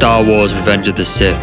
Star Wars Revenge of the Sith.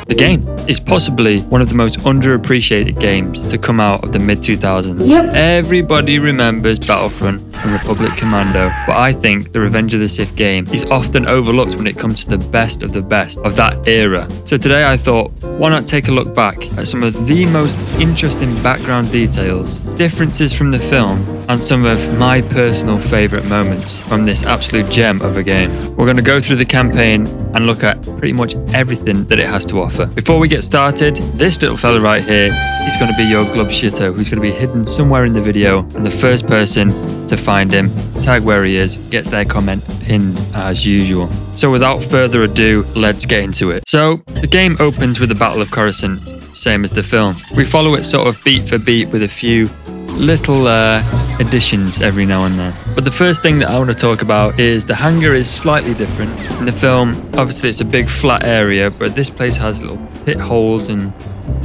The game is possibly one of the most underappreciated games to come out of the mid-2000s. Yep. Everybody remembers Battlefront and Republic Commando, but I think the Revenge of the Sith game is often overlooked when it comes to the best of that era. So today I thought, why not take a look back at some of the most interesting background details, differences from the film, and some of my personal favourite moments from this absolute gem of a game. We're going to go through the campaign and look at pretty much everything that it has to offer. Before we get started, this little fella right here is going to be your Glub Shitto, who's going to be hidden somewhere in the video, and the first person to find him, tag where he is, gets their comment pinned as usual. So without further ado, let's get into it. So the game opens with the Battle of Coruscant, same as the film. We follow it sort of beat for beat with a few little additions every now and then. But the first thing that I want to talk about is the hangar is slightly different. In the film, obviously it's a big flat area, but this place has little pit holes and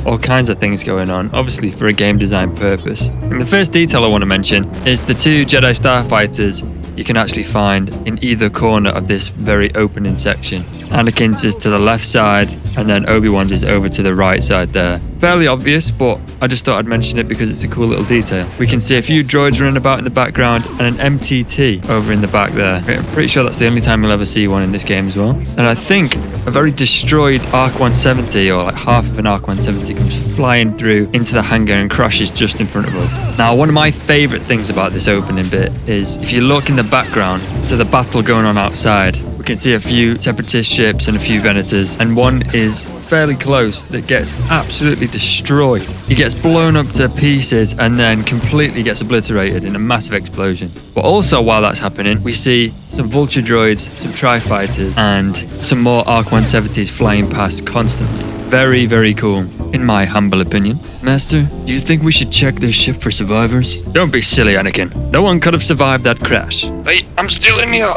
all kinds of things going on, obviously for a game design purpose. And the first detail I want to mention is the two Jedi starfighters you can actually find in either corner of this very opening section. Anakins is to the left side, and then Obi-Wan's is over to the right side there. Fairly obvious, but I just thought I'd mention it because it's a cool little detail. We can see a few droids running about in the background and an MTT over in the back there. I'm pretty sure that's the only time you'll ever see one in this game as well. And I think a very destroyed Arc 170, or like half of an Arc 170, comes flying through into the hangar and crashes just in front of us. Now, one of my favourite things about this opening bit is if you look in the background to the battle going on outside, we can see a few separatist ships and a few Venators, and one is fairly close that gets absolutely destroyed. He gets blown up to pieces and then completely gets obliterated in a massive explosion. But also while that's happening, we see some Vulture droids, some Tri-Fighters, and some more Arc 170s flying past constantly. Very, very cool, in my humble opinion. Master, do you think we should check this ship for survivors? Don't be silly, Anakin. No one could have survived that crash. Wait, I'm still in here.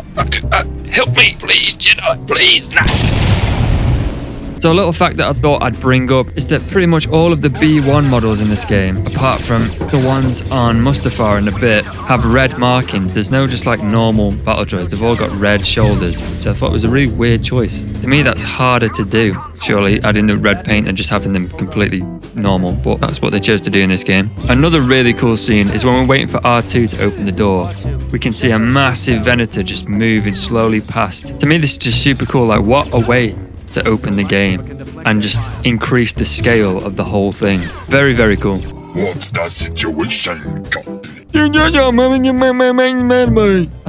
Help me, please, Jedi, please. Nah. So a little fact that I thought I'd bring up is that pretty much all of the B1 models in this game, apart from the ones on Mustafar and a bit, have red markings. There's no just like normal battle droids. They've all got red shoulders, which I thought was a really weird choice. To me, that's harder to do. Surely adding the red paint and just having them completely normal, but that's what they chose to do in this game. Another really cool scene is when we're waiting for R2 to open the door. We can see a massive Venator just moving slowly past. To me, this is just super cool. Like, what a way to open the game and just increase the scale of the whole thing. Very, very cool. What's the situation, Captain? I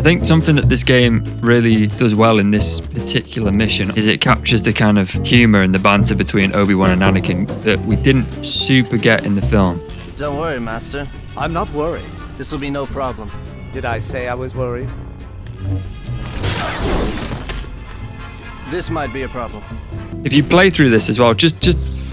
think something that this game really does well in this particular mission is it captures the kind of humor and the banter between Obi-Wan and Anakin that we didn't super get in the film. Don't worry, Master. I'm not worried. This will be no problem. Did I say I was worried? This might be a problem. If you play through this as well, just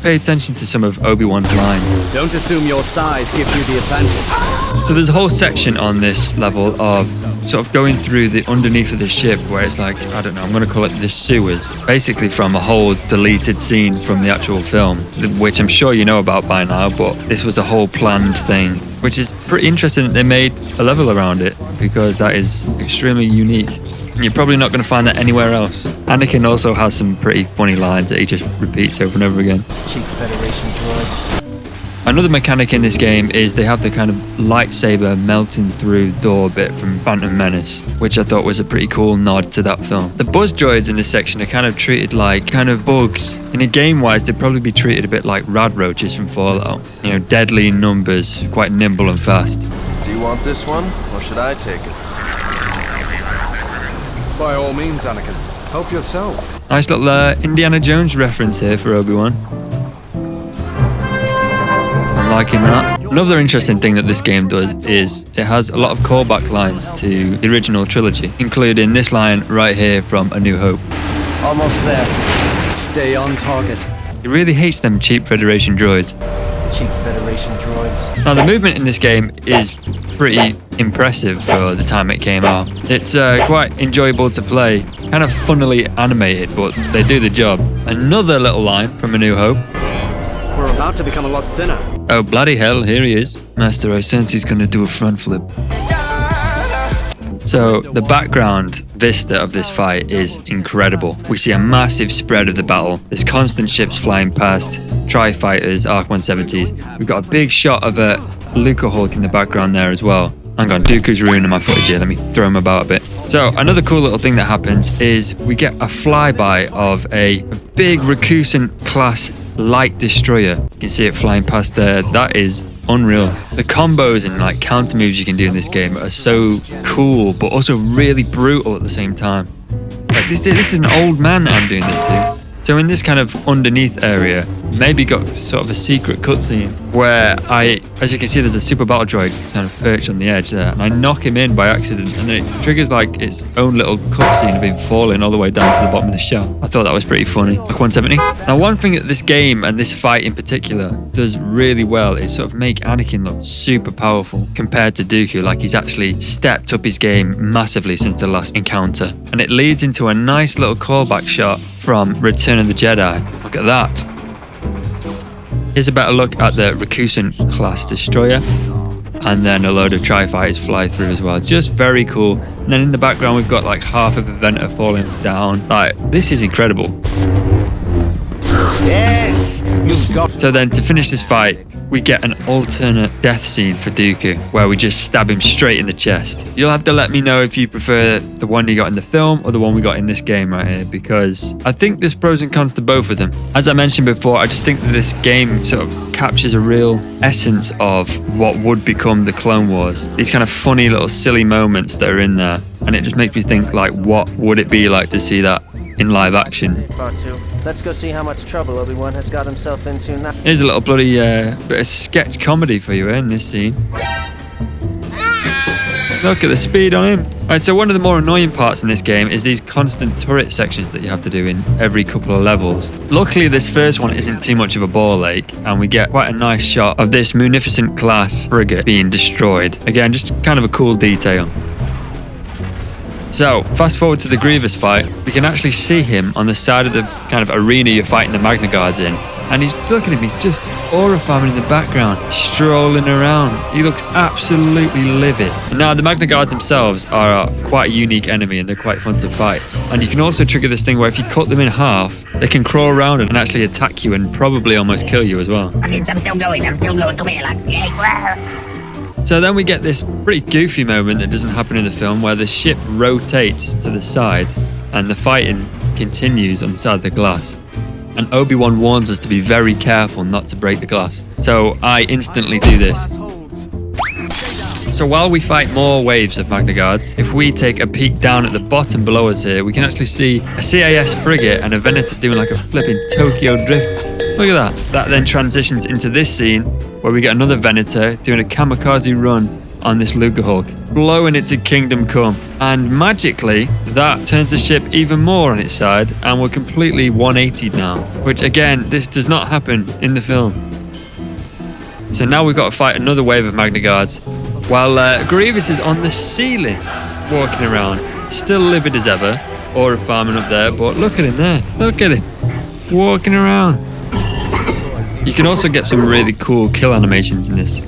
pay attention to some of Obi-Wan's lines. Don't assume your size gives you the advantage. So there's a whole section on this level of sort of going through the underneath of the ship where it's like, I don't know, I'm going to call it the sewers. Basically from a whole deleted scene from the actual film, which I'm sure you know about by now, but this was a whole planned thing, which is pretty interesting that they made a level around it because that is extremely unique. You're probably not going to find that anywhere else. Anakin also has some pretty funny lines that he just repeats over and over again. Cheap Federation droids. Another mechanic in this game is they have the kind of lightsaber melting through door bit from Phantom Menace, which I thought was a pretty cool nod to that film. The buzz droids in this section are kind of treated like kind of bugs. In a game-wise, they'd probably be treated a bit like rad roaches from Fallout. You know, deadly in numbers, quite nimble and fast. Do you want this one, or should I take it? By all means, Anakin. Help yourself. Nice little Indiana Jones reference here for Obi-Wan. I'm liking that. Another interesting thing that this game does is it has a lot of callback lines to the original trilogy, including this line right here from A New Hope. Almost there. Stay on target. He really hates them cheap Federation droids. Cheap Federation droids. Now the movement in this game is pretty impressive for the time it came out. It's quite enjoyable to play, kind of funnily animated, but they do the job. Another little line from A New Hope. We're about to become a lot thinner. Oh bloody hell, here he is. Master, I sense he's gonna do a front flip. So the background vista of this fight is incredible. We see a massive spread of the battle. There's constant ships flying past, Tri-Fighters, Arc-170s. We've got a big shot of a Lucahulk in the background there as well. Hang on, Dooku's ruining my footage here. Let me throw him about a bit. So another cool little thing that happens is we get a flyby of a big Coruscant class light destroyer. You can see it flying past there. That is unreal. The combos and like counter moves you can do in this game are so cool, but also really brutal at the same time. Like this is an old man that I'm doing this to. So in this kind of underneath area, maybe got sort of a secret cutscene where as you can see, there's a super battle droid kind of perched on the edge there, and I knock him in by accident, and then it triggers like its own little cutscene of him falling all the way down to the bottom of the shaft. I thought that was pretty funny. Like 170. Now, one thing that this game and this fight in particular does really well is sort of make Anakin look super powerful compared to Dooku. Like he's actually stepped up his game massively since the last encounter, and it leads into a nice little callback shot from Return of the Jedi. Look at that. Here's a better look at the Coruscant class destroyer, and then a load of Tri-Fighters fly through as well. Just very cool. And then in the background we've got like half of the Venter falling down. Like, this is incredible. Yes! You've got... So then to finish this fight, we get an alternate death scene for Dooku, where we just stab him straight in the chest. You'll have to let me know if you prefer the one you got in the film or the one we got in this game right here, because I think there's pros and cons to both of them. As I mentioned before, I just think that this game sort of captures a real essence of what would become the Clone Wars. These kind of funny little silly moments that are in there, and it just makes me think, like, what would it be like to see that in live action? Part 2. Let's go see how much trouble Obi-Wan has got himself into now. Here's a little bloody bit of sketch comedy for you in this scene. Look at the speed on him. Alright, so one of the more annoying parts in this game is these constant turret sections that you have to do in every couple of levels. Luckily, this first one isn't too much of a ball ache, and we get quite a nice shot of this munificent class frigate being destroyed. Again, just kind of a cool detail. So, fast forward to the Grievous fight, we can actually see him on the side of the kind of arena you're fighting the Magna Guards in. And he's looking at me, just aura-farming in the background, strolling around. He looks absolutely livid. And now, the Magna Guards themselves are quite a unique enemy, and they're quite fun to fight. And you can also trigger this thing where if you cut them in half, they can crawl around and actually attack you and probably almost kill you as well. I'm still going, come here, lad. Yeah. So then we get this pretty goofy moment that doesn't happen in the film, where the ship rotates to the side and the fighting continues on the side of the glass. And Obi-Wan warns us to be very careful not to break the glass. So I instantly do this. So while we fight more waves of Magna Guards, if we take a peek down at the bottom below us here, we can actually see a CIS frigate and a Venator doing like a flipping Tokyo drift. Look at that. That then transitions into this scene where we get another Venator doing a kamikaze run on this Lucahulk, blowing it to Kingdom Come. And magically, that turns the ship even more on its side, and we're completely 180'd now. Which again, this does not happen in the film. So now we've got to fight another wave of Magna Guards, while Grievous is on the ceiling, walking around, still livid as ever, aura farming up there, but look at him there. Look at him, walking around. You can also get some really cool kill animations in this.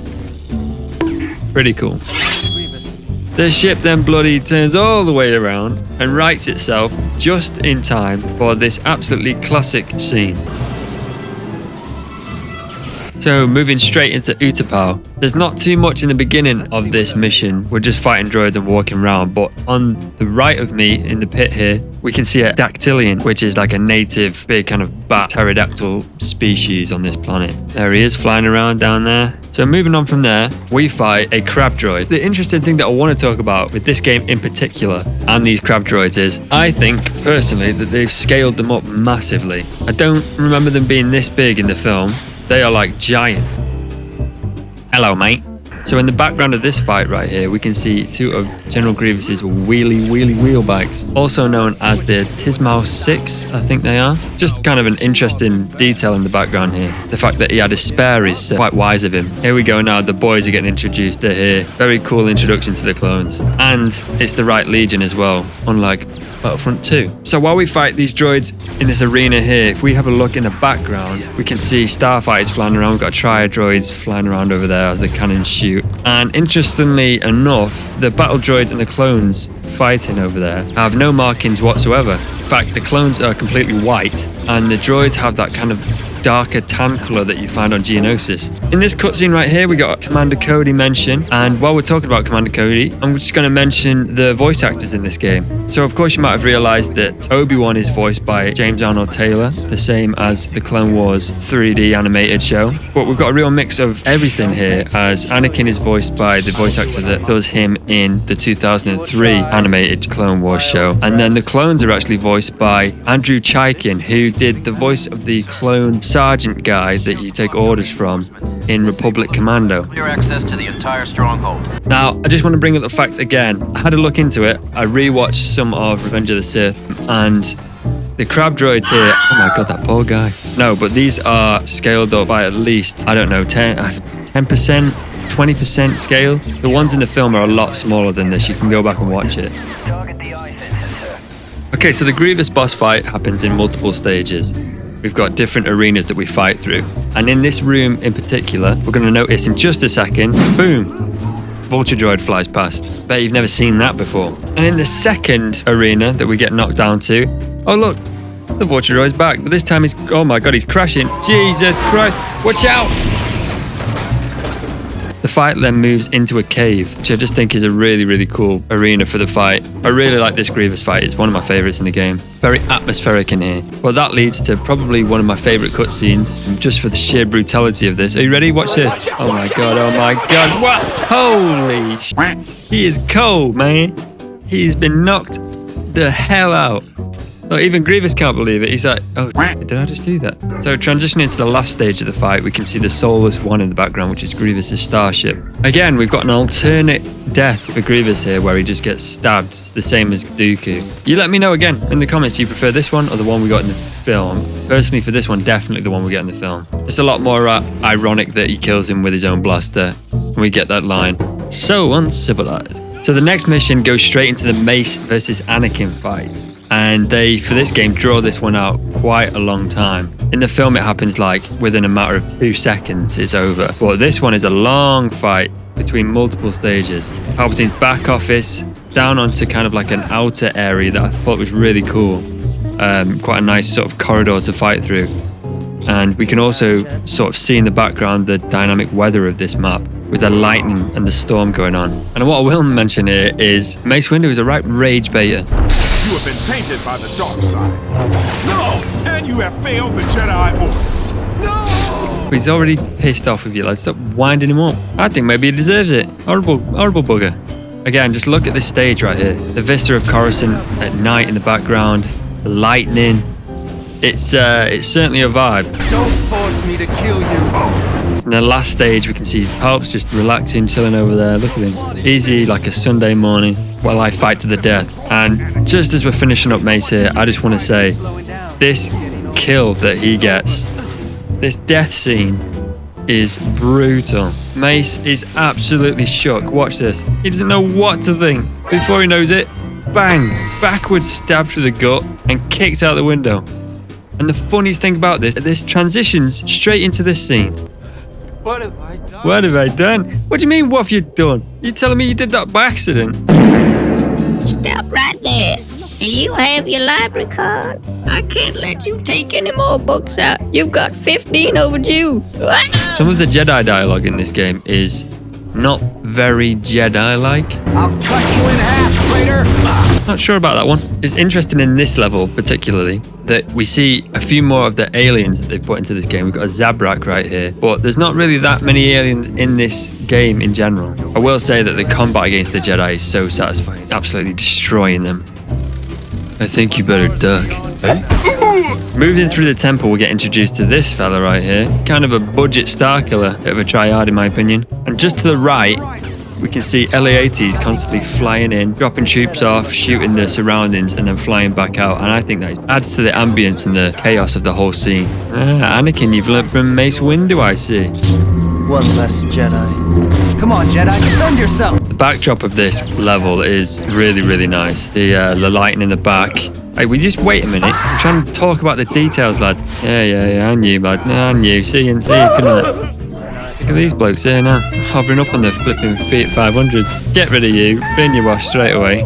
Pretty cool. The ship then bloody turns all the way around and rights itself just in time for this absolutely classic scene. So moving straight into Utapau, there's not too much in the beginning of this mission. We're just fighting droids and walking around, but on the right of me in the pit here, we can see a dactylian, which is like a native big kind of bat pterodactyl species on this planet. There he is flying around down there. So moving on from there, we fight a crab droid. The interesting thing that I want to talk about with this game in particular and these crab droids is, I think personally that they've scaled them up massively. I don't remember them being this big in the film. They are like giant. Hello, mate. So in the background of this fight right here, we can see two of General Grievous's wheelie wheel bikes, also known as the Tismau 6, I think they are. Just kind of an interesting detail in the background here. The fact that he had a spare is quite wise of him. Here we go now, the boys are getting introduced. They're here. Very cool introduction to the clones. And it's the right Legion as well, unlike Battlefront 2. So while we fight these droids in this arena here, if we have a look in the background, we can see starfighters flying around. We've got triad droids flying around over there as the cannons shoot. And interestingly enough, the battle droids and the clones fighting over there have no markings whatsoever. In fact, the clones are completely white, and the droids have that kind of darker tan colour that you find on Geonosis. In this cutscene right here, we got Commander Cody mention, and while we're talking about Commander Cody, I'm just going to mention the voice actors in this game. So of course you might have realised that Obi-Wan is voiced by James Arnold Taylor, the same as the Clone Wars 3D animated show. But we've got a real mix of everything here, as Anakin is voiced by the voice actor that does him in the 2003 animated Clone Wars show. And then the clones are actually voiced by Andrew Chaikin, who did the voice of the clone sergeant guy that you take orders from in Republic Commando. Clear access to the entire stronghold. Now, I just want to bring up the fact again. I had a look into it. I rewatched some of Revenge of the Sith, and the crab droids here, oh my god, that poor guy. No, but these are scaled up by at least, I don't know, 10%, 20% scale. The ones in the film are a lot smaller than this. You can go back and watch it. Okay, so the Grievous boss fight happens in multiple stages. We've got different arenas that we fight through. And in this room in particular, we're going to notice in just a second, boom, Vulture droid flies past. Bet you've never seen that before. And in the second arena that we get knocked down to, oh look, the Vulture droid's back. But this time he's, oh my god, he's crashing. Jesus Christ, watch out! The fight then moves into a cave, which I just think is a really, really cool arena for the fight. I really like this Grievous fight. It's one of my favorites in the game. Very atmospheric in here. Well, that leads to probably one of my favorite cutscenes, just for the sheer brutality of this. Are you ready? Watch this. Oh my god, oh my god. What? Holy shit. He is cold, man. He's been knocked the hell out. Oh, even Grievous can't believe it. He's like, oh, did I just do that? So transitioning to the last stage of the fight, we can see the Soulless One in the background, which is Grievous's starship. Again, we've got an alternate death for Grievous here, where he just gets stabbed. It's the same as Dooku. You let me know again in the comments, do you prefer this one or the one we got in the film? Personally, for this one, definitely the one we get in the film. It's a lot more ironic that he kills him with his own blaster, and we get that line, so uncivilized. So the next mission goes straight into the Mace versus Anakin fight. And they, for this game, draw this one out quite a long time. In the film, it happens like within a matter of 2 seconds, it's over. But this one is a long fight between multiple stages. Palpatine's back office, down onto kind of like an outer area that I thought was really cool. Quite a nice sort of corridor to fight through. And we can also sort of see in the background the dynamic weather of this map, with the lightning and the storm going on. And what I will mention here is Mace Windu is a right rage baiter. You have been tainted by the dark side. No! And you have failed the Jedi Order. No! He's already pissed off with you, lads. Stop winding him up. I think maybe he deserves it. Horrible bugger. Again, just look at this stage right here. The vista of Coruscant at night in the background, the lightning. It's certainly a vibe. Don't force me to kill you. In the last stage, we can see Palp's just relaxing, chilling over there. Look at him. Easy like a Sunday morning while I fight to the death. And just as we're finishing up Mace here, I just want to say, this kill that he gets, this death scene is brutal. Mace is absolutely shook. Watch this. He doesn't know what to think. Before he knows it, bang, backwards stabbed through the gut and kicked out the window. And the funniest thing about this transitions straight into this scene. What have I done? What have I done? What do you mean, what have you done? You telling me you did that by accident? Stop right there. You have your library card. I can't let you take any more books out. You've got 15 overdue. What? Some of the Jedi dialogue in this game is not very Jedi-like. I'll cut you in half, traitor! Not sure about that one. It's interesting in this level particularly that we see a few more of the aliens that they've put into this game. We've got a Zabrak right here, but there's not really that many aliens in this game in general. I will say that the combat against the Jedi is so satisfying, absolutely destroying them. I think you better duck. Moving through the temple, we get introduced to this fella right here. Kind of a budget star killer, bit of a tryhard in my opinion. And just to the right, we can see LA-80s constantly flying in, dropping troops off, shooting the surroundings, and then flying back out. And I think that adds to the ambience and the chaos of the whole scene. Anakin, you've learnt from Mace Windu, I see. One less Jedi. Come on, Jedi, defend yourself! The backdrop of this level is really, really nice. The lighting in the back. Hey, will you just wait a minute? I'm trying to talk about the details, lad. Yeah, I knew, lad. No, I knew. See you, good night. Look at these blokes here now, hovering up on the flipping Fiat 500s. Get rid of you, bin your wash straight away.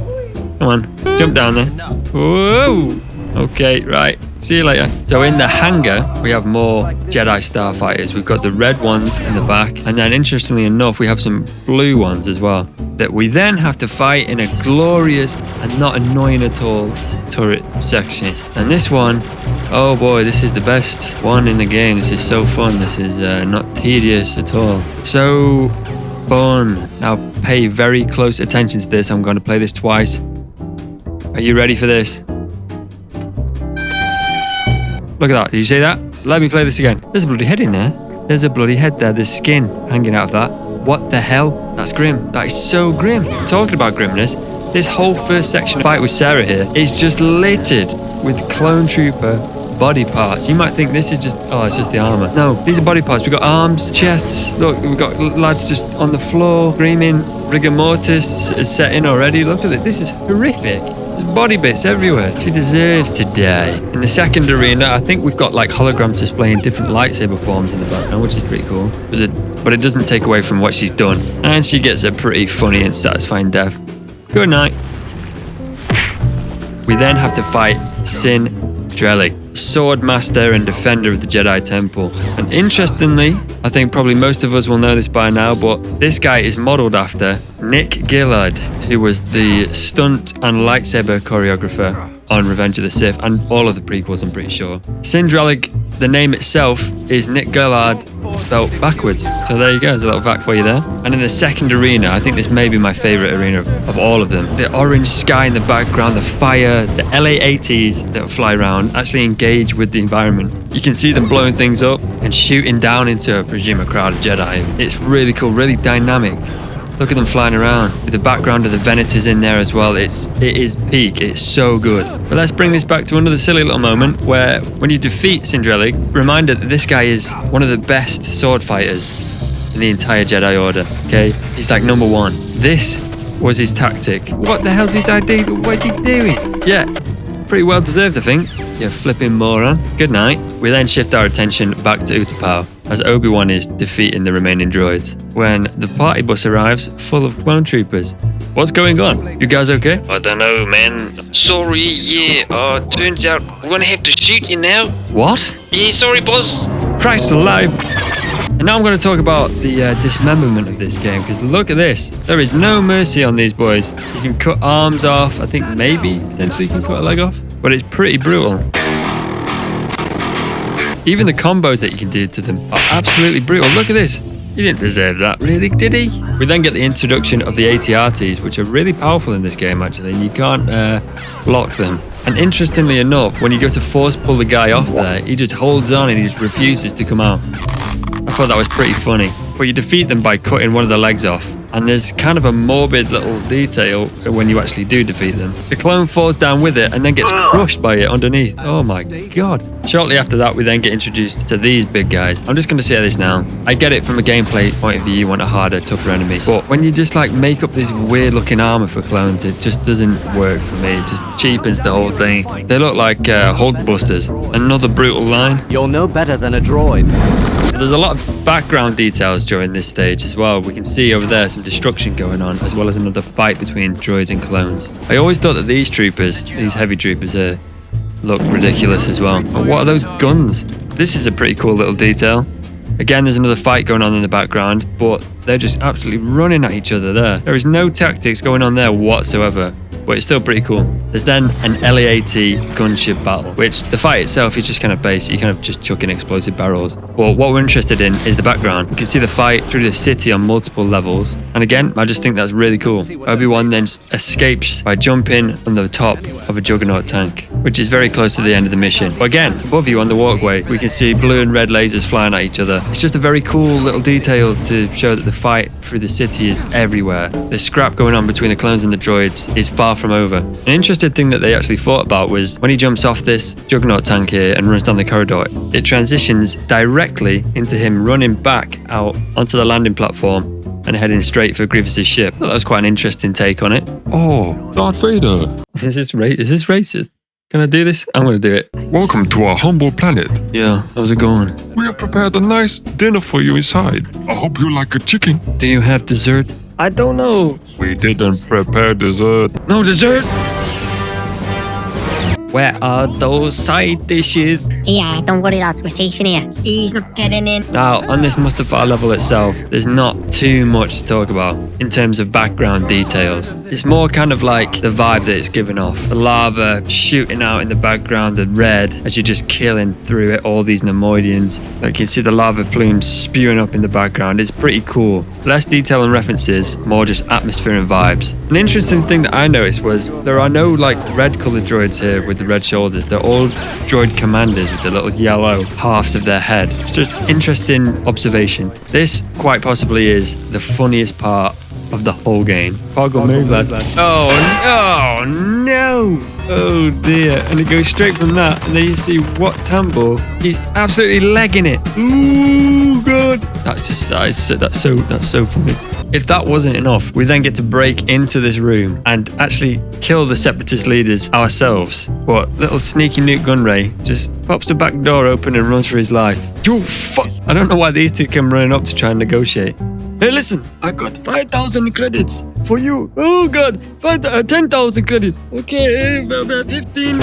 Come on, jump down there. Whoa! Okay, right. See you later. So in the hangar, we have more Jedi starfighters. We've got the red ones in the back, and then interestingly enough, we have some blue ones as well that we then have to fight in a glorious and not annoying at all turret section. And this one, oh boy, this is the best one in the game. This is so fun. This is not tedious at all. So fun. Now pay very close attention to this. I'm going to play this twice. Are you ready for this? Look at that. Did you see that? Let me play this again. There's a bloody head in there. There's a bloody head there. There's skin hanging out of that. What the hell? That's grim. That is so grim. Talking about grimness, this whole first section of fight with Sarah here is just littered with clone trooper body parts. You might think this is just, oh, it's just the armor. No, these are body parts. We've got arms, chests. Look, we've got lads just on the floor, screaming. Rigor mortis is set in already. Look at it. This is horrific. There's body bits everywhere. She deserves to die. In the second arena, I think we've got like holograms displaying different lightsaber forms in the background, which is pretty cool. But it doesn't take away from what she's done. And she gets a pretty funny and satisfying death. Good night. We then have to fight Sin Drellig, sword master and defender of the Jedi Temple. And interestingly, I think probably most of us will know this by now, but this guy is modeled after Nick Gillard, who was the stunt and lightsaber choreographer on Revenge of the Sith and all of the prequels, I'm pretty sure. Sin Drellig, the name itself is Nick Gillard spelt backwards. So there you go, there's a little fact for you there. And in the second arena, I think this may be my favorite arena of all of them. The orange sky in the background, the fire, the LA-80s that fly around actually engage with the environment. You can see them blowing things up and shooting down into, I presume, a crowd of Jedi. It's really cool, really dynamic. Look at them flying around with the background of the Venators in there as well. It is peak. It's so good. But let's bring this back to another silly little moment where when you defeat Sin Drellig, reminder that this guy is one of the best sword fighters in the entire Jedi Order. Okay, he's like number one. This was his tactic. What the hell's his ID? What is he doing? Yeah, pretty well deserved, I think. You flipping moron. Good night. We then shift our attention back to Utapau as Obi-Wan is defeating the remaining droids when the party bus arrives full of clone troopers. What's going on? You guys okay? I don't know, man. Sorry, yeah. Turns out we're gonna have to shoot you now. What? Yeah, sorry, boss. Christ alive. And now I'm going to talk about the dismemberment of this game, because look at this. There is no mercy on these boys. You can cut arms off. I think maybe potentially you can cut a leg off, but it's pretty brutal. Even the combos that you can do to them are absolutely brutal. Look at this. He didn't deserve that, really, did he? We then get the introduction of the AT-RTs, which are really powerful in this game, actually, and you can't block them. And interestingly enough, when you go to force pull the guy off there, he just holds on and he just refuses to come out. I thought that was pretty funny. But you defeat them by cutting one of the legs off. And there's kind of a morbid little detail when you actually do defeat them. The clone falls down with it and then gets crushed by it underneath. Oh my god. Shortly after that, we then get introduced to these big guys. I'm just going to say this now. I get it from a gameplay point of view, you want a harder, tougher enemy. But when you just like make up this weird looking armor for clones, it just doesn't work for me. It just cheapens the whole thing. They look like Hulkbusters. Another brutal line. You'll know better than a droid. There's a lot of background details during this stage as well. We can see over there some destruction going on, as well as another fight between droids and clones. I always thought that these troopers, these heavy troopers here, look ridiculous as well. But what are those guns? This is a pretty cool little detail. Again, there's another fight going on in the background, but they're just absolutely running at each other there. There is no tactics going on there whatsoever, but it's still pretty cool. There's then an LAAT gunship battle, which the fight itself is just kind of basic. You kind of just chuck in explosive barrels. Well, what we're interested in is the background. You can see the fight through the city on multiple levels. And again, I just think that's really cool. Obi-Wan then escapes by jumping on the top of a Juggernaut tank, which is very close to the end of the mission. But again, above you on the walkway, we can see blue and red lasers flying at each other. It's just a very cool little detail to show that the fight through the city is everywhere. The scrap going on between the clones and the droids is far from over. And interesting interesting thing that they actually thought about was when he jumps off this Juggernaut tank here and runs down the corridor, it transitions directly into him running back out onto the landing platform and heading straight for Grievous's ship. That was quite an interesting take on it. Oh, Darth Vader. Is this racist? Can I do this? I'm going to do it. Welcome to our humble planet. Yeah, how's it going? We have prepared a nice dinner for you inside. I hope you like a chicken. Do you have dessert? I don't know. We didn't prepare dessert. No dessert? Where are those side dishes? Yeah, don't worry lads, we're safe in here. He's not getting in. Now, on this Mustafar level itself, there's not too much to talk about in terms of background details. It's more kind of like the vibe that it's giving off. The lava shooting out in the background, the red, as you're just killing through it, all these Nemoidians. Like you can see the lava plumes spewing up in the background. It's pretty cool. Less detail and references, more just atmosphere and vibes. An interesting thing that I noticed was there are no like red colored droids here with the red shoulders. They're all droid commanders with the little yellow halves of their head. It's just interesting observation. This quite possibly is the funniest part of the whole game. Poggle move, lads. Oh no! Oh dear. And it goes straight from that, and then you see what Tambo, he's absolutely legging it. Ooh, God. That's so funny. If that wasn't enough, we then get to break into this room and actually kill the Separatist leaders ourselves. But little sneaky Newt Gunray just pops the back door open and runs for his life. You fuck! I don't know why these two come running up to try and negotiate. Hey, listen, I got 5,000 credits for you. Oh God, 10,000 credits. Okay, 15.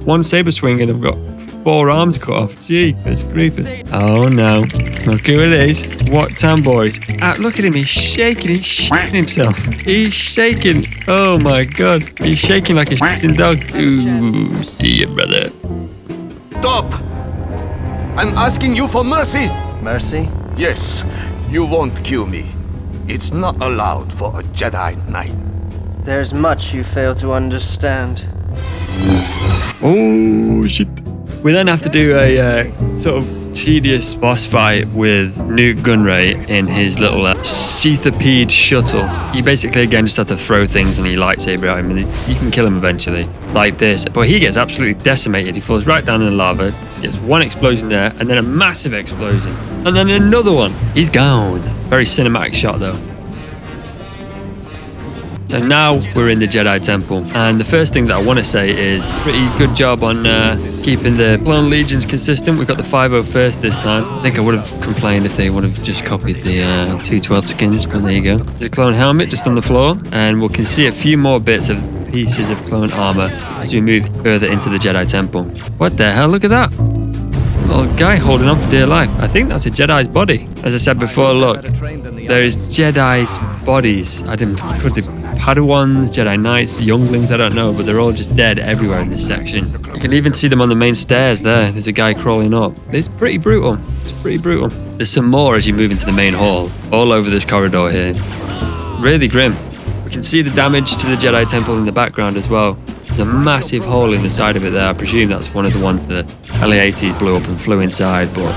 One saber swing and I've got 4 arms cut off. Jeepers creepers. Oh no. Look who it is. What Tambo is. Look at him. He's shaking. He's shitting himself. He's shaking. Oh my God. He's shaking like a shitting dog. Ooh, see ya, brother. Stop! I'm asking you for mercy. Mercy? Yes, you won't kill me. It's not allowed for a Jedi Knight. There's much you fail to understand. Oh shit. We then have to do a sort of tedious boss fight with Newt Gunray in his little Sheathapede shuttle. You basically again just have to throw things and he lightsaber at him and you can kill him eventually like this. But he gets absolutely decimated. He falls right down in the lava, gets one explosion there and then a massive explosion and then another one. He's gone. Very cinematic shot though. So now we're in the Jedi Temple, and the first thing that I want to say is pretty good job on keeping the clone legions consistent. We've got the 501st this time. I think I would have complained if they would have just copied the 212 skins, but there you go. There's a clone helmet just on the floor, and we can see a few more bits of pieces of clone armor as we move further into the Jedi Temple. What the hell? Look at that. Little guy holding on for dear life. I think that's a Jedi's body. As I said before, look, there is Jedi's bodies. Could they Padawans, Jedi Knights, younglings, I don't know, but they're all just dead everywhere in this section. You can even see them on the main stairs there. There's a guy crawling up. It's pretty brutal. It's pretty brutal. There's some more as you move into the main hall, all over this corridor here. Really grim. We can see the damage to the Jedi Temple in the background as well. There's a massive hole in the side of it there. I presume that's one of the ones that LA-80 blew up and flew inside, but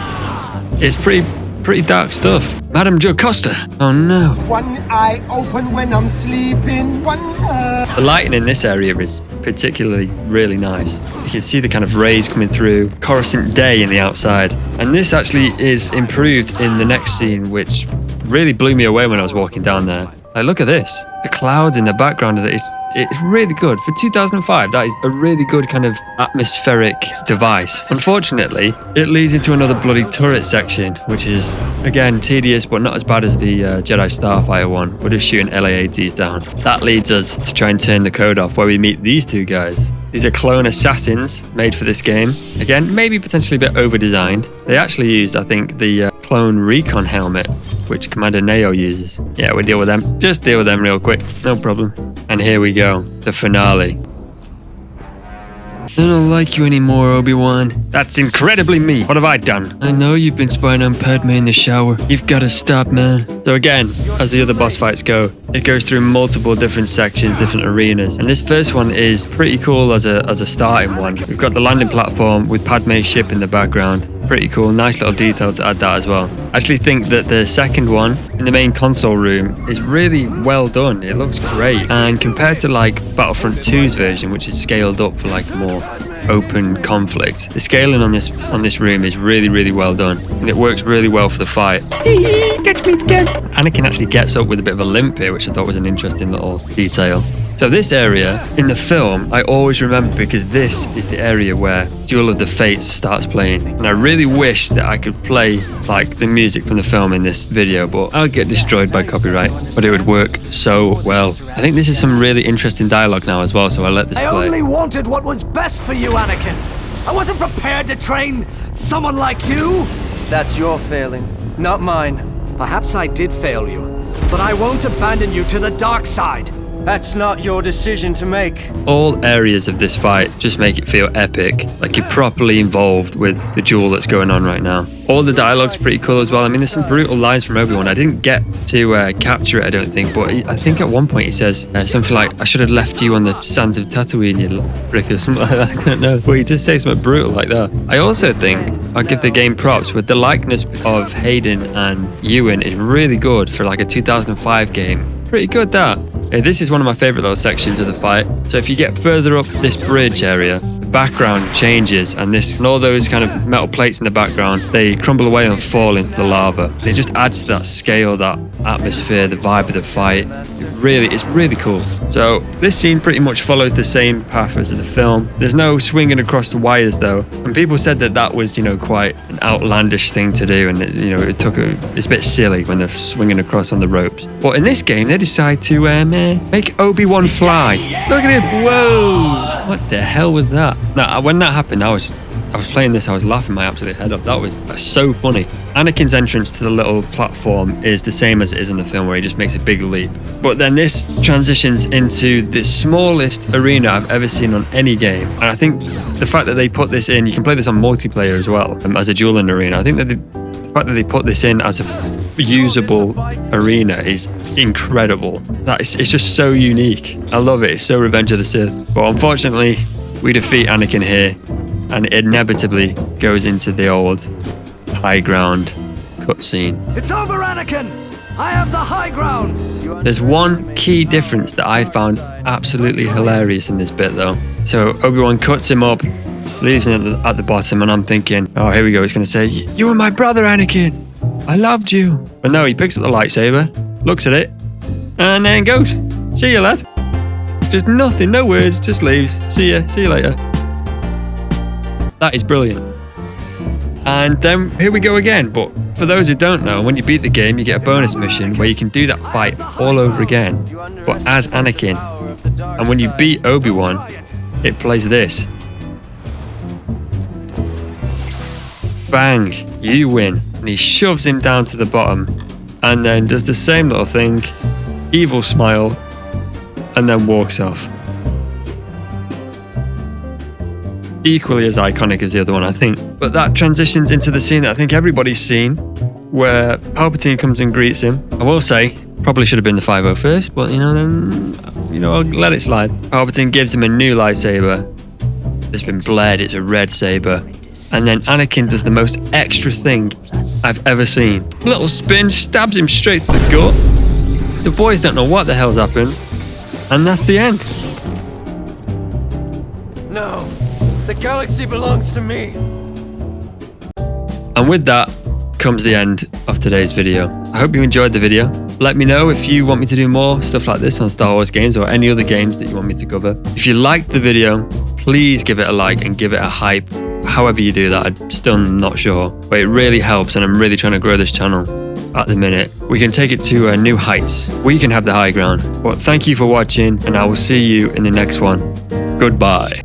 it's pretty dark stuff. Madam Jocasta. Oh no. One eye open when I'm sleeping. The lighting in this area is particularly really nice. You can see the kind of rays coming through. Coruscant day in the outside. And this actually is improved in the next scene, which really blew me away when I was walking down there. Like, look at this. The clouds in the background of it. It's really good. For 2005, that is a really good kind of atmospheric device. Unfortunately, it leads into another bloody turret section, which is, again, tedious, but not as bad as the Jedi Starfire one. We're just shooting LA-80s down. That leads us to try and turn the code off, where we meet these two guys. These are clone assassins made for this game. Again, maybe potentially a bit over-designed. They actually used, I think, the clone recon helmet, which Commander Neo uses. Yeah, we'll deal with them. Just deal with them real quick. No problem. And here we go. The finale. I don't like you anymore, Obi-Wan. That's incredibly me. What have I done? I know you've been spying on Padme in the shower. You've got to stop, man. So again, as the other boss fights go, it goes through multiple different sections, different arenas. And this first one is pretty cool as a starting one. We've got the landing platform with Padme's ship in the background. Pretty cool. Nice little detail to add that as well. I actually think that the second one in the main console room is really well done. It looks great. And compared to like Battlefront 2's version, which is scaled up for like more open conflict, the scaling on this room is really well done, and it works really well for the fight. Catch me again. Anakin actually gets up with a bit of a limp here, which I thought was an interesting little detail. So this area in the film I always remember because this is the area where Duel of the Fates starts playing, and I really wish that I could play like the music from the film in this video, but I'll get destroyed by copyright. But it would work so well. I think this is some really interesting dialogue now as well, so I'll let this play. I only wanted what was best for you, Anakin. I wasn't prepared to train someone like you. That's your failing, not mine. Perhaps I did fail you, but I won't abandon you to the dark side. That's not your decision to make. All areas of this fight just make it feel epic, like you're properly involved with the duel that's going on right now. All the dialogue's pretty cool as well. I mean, there's some brutal lines from Obi-Wan. I didn't get to capture it, I don't think, but I think at one point he says something like, "I should have left you on the sands of Tatooine, you little brick," or something like that. I don't know. But he just says something brutal like that. I also think I'll give the game props with the likeness of Hayden and Ewan is really good for like a 2005 game. Pretty good, that. This is one of my favorite little sections of the fight. So if you get further up this bridge area, the background changes, and all those kind of metal plates in the background, they crumble away and fall into the lava. It just adds to that scale, that atmosphere, the vibe of the fight. It's really cool. So this scene pretty much follows the same path as the film. There's no swinging across the wires though, and people said that was, quite an outlandish thing to do, and it's a bit silly when they're swinging across on the ropes. But in this game, they decide to make Obi-Wan fly. Look at him! Whoa! What the hell was that? Now, when that happened, I was playing this, I was laughing my absolute head off. That's so funny. Anakin's entrance to the little platform is the same as it is in the film, where he just makes a big leap. But then this transitions into the smallest arena I've ever seen on any game. And I think the fact that they put this in, you can play this on multiplayer as well, as a dueling arena. I think that the fact that they put this in as a usable arena is incredible. It's just so unique. I love it. It's so Revenge of the Sith. But unfortunately, we defeat Anakin here, and it inevitably goes into the old high ground cutscene. It's over, Anakin! I have the high ground! There's one key difference that I found absolutely hilarious in this bit though. So Obi-Wan cuts him up, leaves him at the bottom, and I'm thinking, oh, here we go. He's going to say, "You were my brother, Anakin. I loved you." But no, he picks up the lightsaber, looks at it, and then goes, "See you, lad." Just nothing, no words, just leaves. See you later. That is brilliant. And then here we go again. But for those who don't know, when you beat the game, you get a bonus mission where you can do that fight all over again, but as Anakin. And when you beat Obi-Wan, it plays this. Bang, you win. And he shoves him down to the bottom, and then does the same little thing, evil smile, and then walks off. Equally as iconic as the other one, I think. But that transitions into the scene that I think everybody's seen, where Palpatine comes and greets him. I will say, probably should have been the 5-0 first, but I'll let it slide. Palpatine gives him a new lightsaber. It's been bled, it's a red saber. And then Anakin does the most extra thing I've ever seen. A little spin, stabs him straight to the gut. The boys don't know what the hell's happened. And that's the end. No, the galaxy belongs to me. And with that comes the end of today's video. I hope you enjoyed the video. Let me know if you want me to do more stuff like this on Star Wars games or any other games that you want me to cover. If you liked the video, please give it a like and give it a hype. However you do that, I'm still not sure. But it really helps, and I'm really trying to grow this channel at the minute. We can take it to new heights. We can have the high ground. But thank you for watching, and I will see you in the next one. Goodbye.